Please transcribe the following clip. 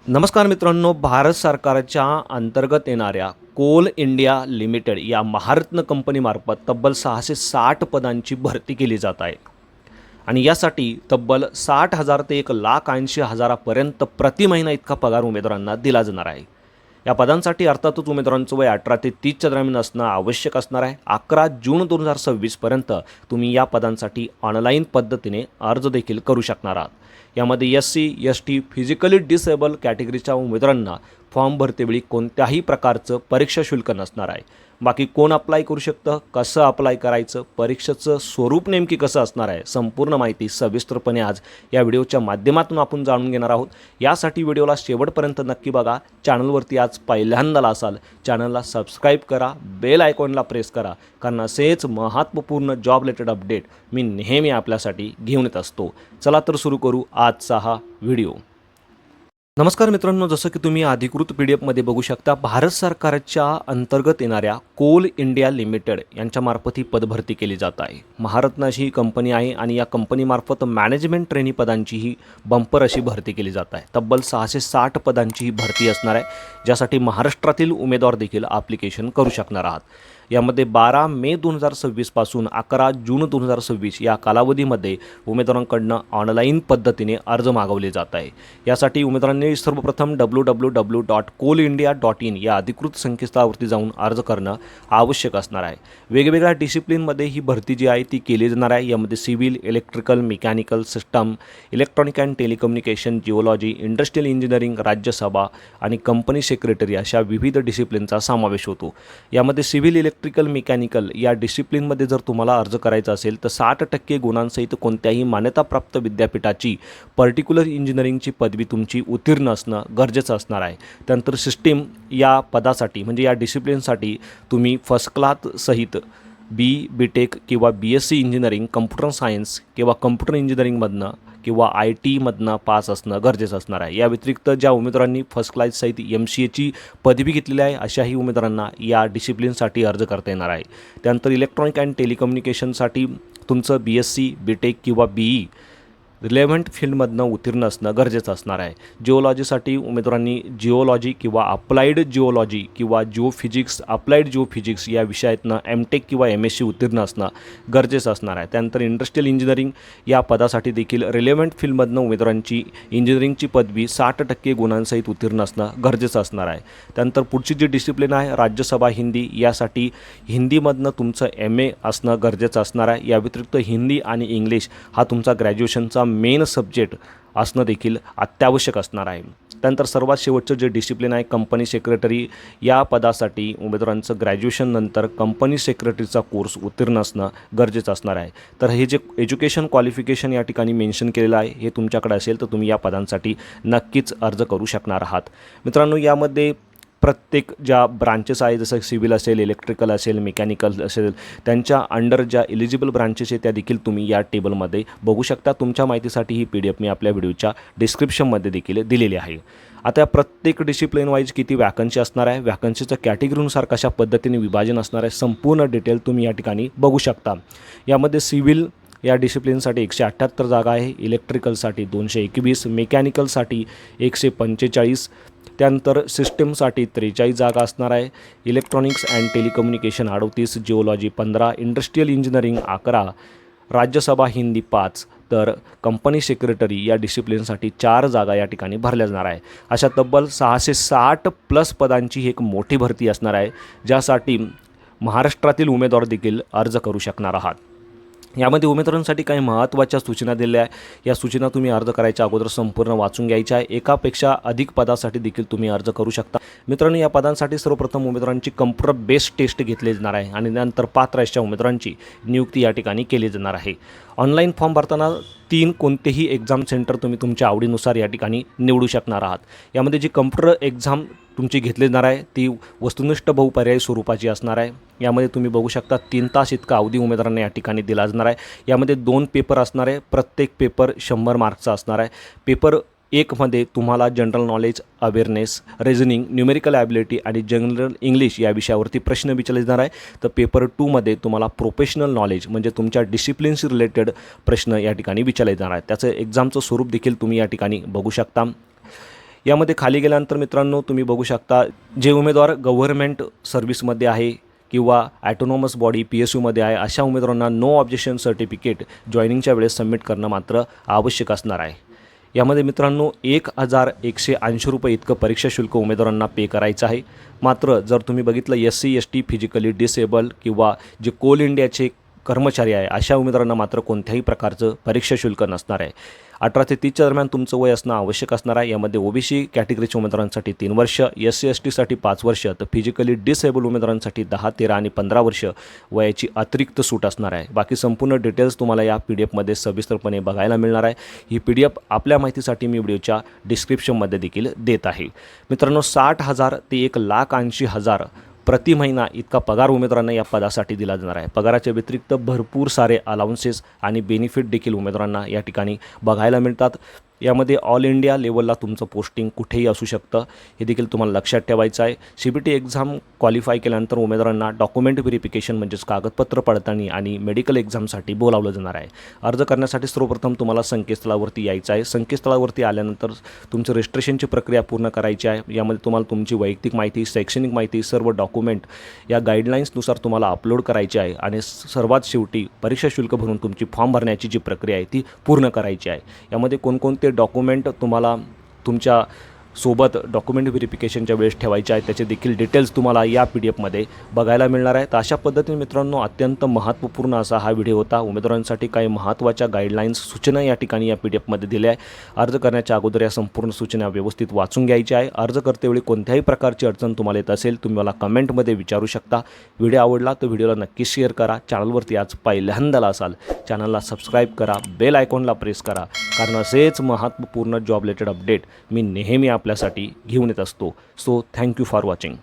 नमस्कार मित्रांनो, भारत सरकारच्या अंतर्गत येणाऱ्या कोल इंडिया लिमिटेड या महारत्न कंपनीमार्फत तब्बल 660 पदांची भरती केली जात आहे आणि यासाठी तब्बल 60,000 ते 1,80,000पर्यंत प्रति महिना इतका पगार उमेदवारांना दिला जाणार आहे। या पदांसाठी अर्थातच उमेदवारांचं वय 18 ते 30च्या दरम्यान असणं आवश्यक असणार आहे। 11 जून 2026पर्यंत तुम्ही या पदांसाठी ऑनलाईन पद्धतीने अर्ज देखील करू शकणार आहात। यामध्ये SC ST फिजिकली डिसेबल कॅटेगरीच्या उमेदवारांना फॉर्म भरतेवेळी कोणत्याही प्रकारचं परीक्षा शुल्क नसणार आहे। बाकी कोण अप्लाय करू शकतं, कसं अप्लाय करायचं, परीक्षेचं स्वरूप नेमकी कसं असणार आहे, संपूर्ण माहिती सविस्तरपणे आज या व्हिडिओच्या माध्यमातून आपण जाणून घेणार आहोत। यासाठी व्हिडिओला शेवटपर्यंत नक्की बघा। चॅनलवरती आज पहिल्यांदा असाल, चॅनलला सबस्क्राईब करा, बेल आयकॉनला प्रेस करा, कारण असेच महत्त्वपूर्ण जॉब रिलेटेड अपडेट मी नेहमी आपल्यासाठी घेऊन येत असतो। चला तर सुरू करू आजचा हा व्हिडिओ। नमस्कार मित्रांनो, जसं की तुम्ही अधिकृत PDF बघू शकता, भारत सरकारच्या अंतर्गत येणाऱ्या कोल इंडिया लिमिटेड यांच्यामार्फत ही पदभरती केली जात आहे। महारत्न अशी ही कंपनी आहे आणि या कंपनीमार्फत मॅनेजमेंट ट्रेनी पदांची ही बंपर अशी भरती केली जात आहे। तब्बल 660 पदांची ही भरती असणार आहे, ज्यासाठी महाराष्ट्रातील उमेदवार देखील ॲप्लिकेशन करू शकणार आहात। यामध्ये 12 मे 2026 पासून 11 जून 2026 या कालावधीमध्ये उमेदवारांकडून ऑनलाईन पद्धतीने अर्ज मागवले जात आहे। यासाठी उमेदवारांनी सर्वप्रथम www.coalindia.in या अधिकृत संकेतस्थळावरती जाऊन अर्ज करणं आवश्यक असणार आहे। वेगवेगळ्या डिसिप्लिनमध्ये ही भरती जी आहे ती केली जाणार आहे। यामध्ये civil, electrical, mechanical, system, electronic and telecommunication, geology, industrial engineering, Rajya Sabha आणि कंपनी सेक्रेटरी अशा विविध डिसिप्लिनचा समावेश होतो। यामध्ये सिव्हिल, इलेक्ट्रिकल, मेकॅनिकल या डिसिप्लिनमध्ये जर तुम्हाला अर्ज करायचा असेल तर 60% गुणांसहित कोणत्याही मान्यताप्राप्त विद्यापीठाची पर्टिक्युलर इंजिनिअरिंगची पदवी तुमची उत्तीर्ण असणं गरजेचं असणार आहे। त्यानंतर सिस्टीम या पदासाठी म्हणजे या डिसिप्लिनसाठी तुम्ही फर्स्ट क्लास सहित BTech किंवा BSc इंजिनिअरिंग, कम्प्युटर सायन्स किंवा कम्प्युटर इंजिनिअरिंगमधनं किंवा IT पास असणं गरजेचं असणार आहे। या व्यतिरिक्त ज्या उमेदवारांनी फर्स्ट क्लास सहित MCAची पदवी घेतलेली आहे अशाही उमेदवारांना या डिसिप्लिनसाठी अर्ज करता येणार आहे। त्यानंतर इलेक्ट्रॉनिक अँड टेलिकम्युनिकेशनसाठी तुमचं BSc, BTech किंवा BE रिलेव्हंट फील्डमधनं उत्तीर्ण असणं गरजेचं असणार आहे। जिओलॉजीसाठी उमेदवारांनी जिओलॉजी किंवा अप्लाइड जिओलॉजी किंवा जिओफिजिक्स, अप्लाइड जिओफिजिक्स या विषयातनं MTech किंवा MSc उत्तीर्ण असणं गरजेचं असणार आहे। त्यानंतर इंडस्ट्रियल इंजिनिअरिंग या पदासाठी देखील रिलेव्हंट फील्डमधनं उमेदवारांची इंजिनिअरिंगची पदवी 60% गुणांसहित उत्तीर्ण असणं गरजेचं असणार आहे। त्यानंतर पुढची जी डिसिप्लिन आहे राज्यसभा हिंदी, यासाठी हिंदीमधनं तुमचं MA असणं गरजेचं असणार आहे। या व्यतिरिक्त हिंदी आणि इंग्लिश हा तुमचा ग्रॅज्युएशनचा मेन सब्जेक्ट असणं देखील अत्यावश्यक असणार आहे। त्यानंतर सर्वात शेवटचं जे डिसिप्लिन आहे कंपनी सेक्रेटरी, या पदासाठी उमेदवारांचं ग्रॅज्युएशन नंतर कंपनी सेक्रेटरीचा कोर्स उत्तीर्ण असणं गरजेचं असणार आहे। तर हे जे एज्युकेशन क्वालिफिकेशन या ठिकाणी मेन्शन केलेलं आहे हे तुमच्याकडे असेल तर तुम्ही या पदांसाठी नक्कीच अर्ज करू शकणार आहात। मित्रांनो, यामध्ये प्रत्येक ज्या ब्रांचेस आहे जसं सिव्हिल असेल, इलेक्ट्रिकल असेल, मेकॅनिकल असेल, त्यांच्या अंडर ज्या एलिजिबल ब्रांचेस आहेत त्या देखील तुम्ही या टेबलमध्ये बघू शकता। तुमच्या माहितीसाठी ही PDF मी आपल्या व्हिडिओच्या डिस्क्रिप्शनमध्ये देखील दिलेली आहे। आता या प्रत्येक डिसिप्लिन वाईज किती वॅकन्सी असणार आहे, वॅकन्सीचं कॅटेगरीनुसार कशा पद्धतीने विभाजन असणार आहे, संपूर्ण डिटेल तुम्ही या ठिकाणी बघू शकता। यामध्ये सिव्हिल या डिसिप्लिनसाठी 178 जागा आहे, इलेक्ट्रिकलसाठी 221, मेकॅनिकलसाठी 145, त्यानंतर सिस्टमसाठी 43 जागा असणार आहे, electronics and telecommunication 38, geology 15, industrial engineering 11, Rajya Sabha Hindi 5, तर कंपनी सेक्रेटरी या डिसिप्लिनसाठी 4 जागा या ठिकाणी भरल्या जाणार आहे। अशा तब्बल 660+ पदांची ही एक मोठी भरती असणार आहे, ज्यासाठी महाराष्ट्रातील उमेदवार देखील अर्ज करू शकणार आहात। यामध्ये उमेदवारांसाठी काही महत्त्वाच्या सूचना दिल्या आहे। या सूचना तुम्ही अर्ज करायच्या अगोदर संपूर्ण वाचून घ्यायच्या आहे। एकापेक्षा अधिक पदासाठी देखील तुम्ही अर्ज करू शकता। मित्रांनो, या पदांसाठी सर्वप्रथम उमेदवारांची कम्प्युटर बेस्ड टेस्ट घेतली जाणार आहे आणि नंतर पात्र अशा उमेदवारांची नियुक्ती या ठिकाणी केली जाणार आहे। ऑनलाईन फॉर्म भरताना 3 कोणतेही एक्झाम सेंटर तुम्ही तुमच्या आवडीनुसार या ठिकाणी निवडू शकणार आहात। यामध्ये जी कम्प्युटर एक्झाम तुमची घेतली जाणार आहे ती वस्तुनिष्ठ बहुपर्यायी स्वरूपाची असणार आहे। यामध्ये तुम्ही बघू शकता 3 तास इतका अवधी उमेदवारांना या ठिकाणी दिला जाणार आहे। यामध्ये 2 पेपर असणार आहे, प्रत्येक पेपर 100 मार्क्सचा असणार आहे। पेपर 1 मध्ये तुम्हाला general knowledge, awareness, reasoning, numerical ability आणि जनरल इंग्लिश या विषयावरती प्रश्न विचारले जाणार आहे। तर पेपर 2 मध्ये तुम्हाला प्रोफेशनल नॉलेज म्हणजे तुमच्या डिसिप्लिनशी रिलेटेड प्रश्न या ठिकाणी विचारले जाणार आहेत। त्याचं एक्झामचं स्वरूप देखील तुम्ही या ठिकाणी बघू शकता। यामध्ये खाली गेल्यानंतर मित्रांनो तुम्ही बघू शकता, जे उमेदवार गव्हर्नमेंट सर्व्हिसमध्ये आहे किंवा ॲटोनॉमस बॉडी PSUमध्ये आहे, अशा उमेदवारांना नो ऑब्जेक्शन सर्टिफिकेट जॉईनिंगच्या वेळेस सबमिट करणं मात्र आवश्यक असणार आहे. यामध्ये मित्रांनो 1,180 रुपये इतकं परीक्षा शुल्क उमेदवारांना पे करायचं आहे. मात्र जर तुम्ही बघितलं SC ST फिजिकली डिसेबल किंवा जे कोल इंडियाचे कर्मचारी आहे, अशा उमेदवारांना मात्र कोणत्याही प्रकारचं परीक्षा शुल्क नसणार आहे. 18 ते 30च्या दरम्यान तुमचं वय असणं आवश्यक असणार आहे. यामध्ये OBC कॅटेगरीच्या उमेदवारांसाठी 3 वर्ष, SC ST साठी 5 वर्ष, तर फिजिकली डिसेबल उमेदवारांसाठी 10, 13 आणि 15 वर्ष वयाची अतिरिक्त सूट असणार आहे. बाकी संपूर्ण डिटेल्स तुम्हाला या PDF मध्ये सविस्तरपणे बघायला मिळणार आहे. ही PDF आपल्या माहितीसाठी मी व्हिडिओच्या डिस्क्रिप्शनमध्ये देखील देत आहे. मित्रांनो 60,000 ते 1,80,000 प्रति महिना इतका पगार उमेदवारांना या पदासाठी दिला जाणार आहे. पगाराच्या व्यतिरिक्त भरपूर सारे अलाउन्सेस आणि बेनिफिट देखील उमेदवारांना या ठिकाणी बघायला मिळतात. यामध्ये ऑल इंडिया लेवलला तुमचं पोस्टिंग कुठेही असू शकतं, हे देखील तुम्हाला लक्षात ठेवायचं आहे. CBT एक्झाम क्वालिफाय केल्यानंतर उमेदवारांना डॉक्युमेंट व्हेरिफिकेशन म्हणजेच कागदपत्र पडताळणी आणि मेडिकल एक्झामसाठी बोलावलं जाणार आहे. अर्ज करण्यासाठी सर्वप्रथम तुम्हाला संकेतस्थळावरती यायचं आहे. संकेतस्थळावरती आल्यानंतर तुमचं रजिस्ट्रेशनची प्रक्रिया पूर्ण करायची आहे. यामध्ये तुम्हाला तुमची वैयक्तिक माहिती, शैक्षणिक माहिती, सर्व डॉक्युमेंट या गाईडलाईन्सनुसार तुम्हाला अपलोड करायची आहे आणि सर्वात शेवटी परीक्षा शुल्क भरून तुमची फॉर्म भरण्याची जी प्रक्रिया आहे ती पूर्ण करायची आहे. यामध्ये कोणकोणते डॉक्युमेंट तुम्हाला तुमच्या सोबत डॉक्युमेंट व्हेरिफिकेशनच्या वेळेस ठेवायचे आहे त्याचे देखील डिटेल्स तुम्हाला या PDF बघायला मिळणार आहे. तर अशा पद्धतीने मित्रांनो अत्यंत महत्त्वपूर्ण असा हा व्हिडिओ होता. उमेदवारांसाठी काही महत्त्वाच्या गाईडलाईन्स सूचना या ठिकाणी या PDF दिल्या आहे. अर्ज करण्याच्या अगोदर या संपूर्ण सूचना व्यवस्थित वाचून घ्यायच्या आहे. अर्ज करतेवेळी कोणत्याही प्रकारची अडचण तुम्हाला येत असेल तुम्ही मला कमेंटमध्ये विचारू शकता. व्हिडिओ आवडला तर व्हिडिओला नक्की शेअर करा. चॅनलवरती आज पहिल्यांदा असाल चॅनलला सबस्क्राईब करा, बेल आयकॉनला प्रेस करा, कारण असेच महत्त्वपूर्ण जॉब रिलेटेड अपडेट मी नेहमी आपल्यासाठी घेऊन येत असतो. So thank you for watching.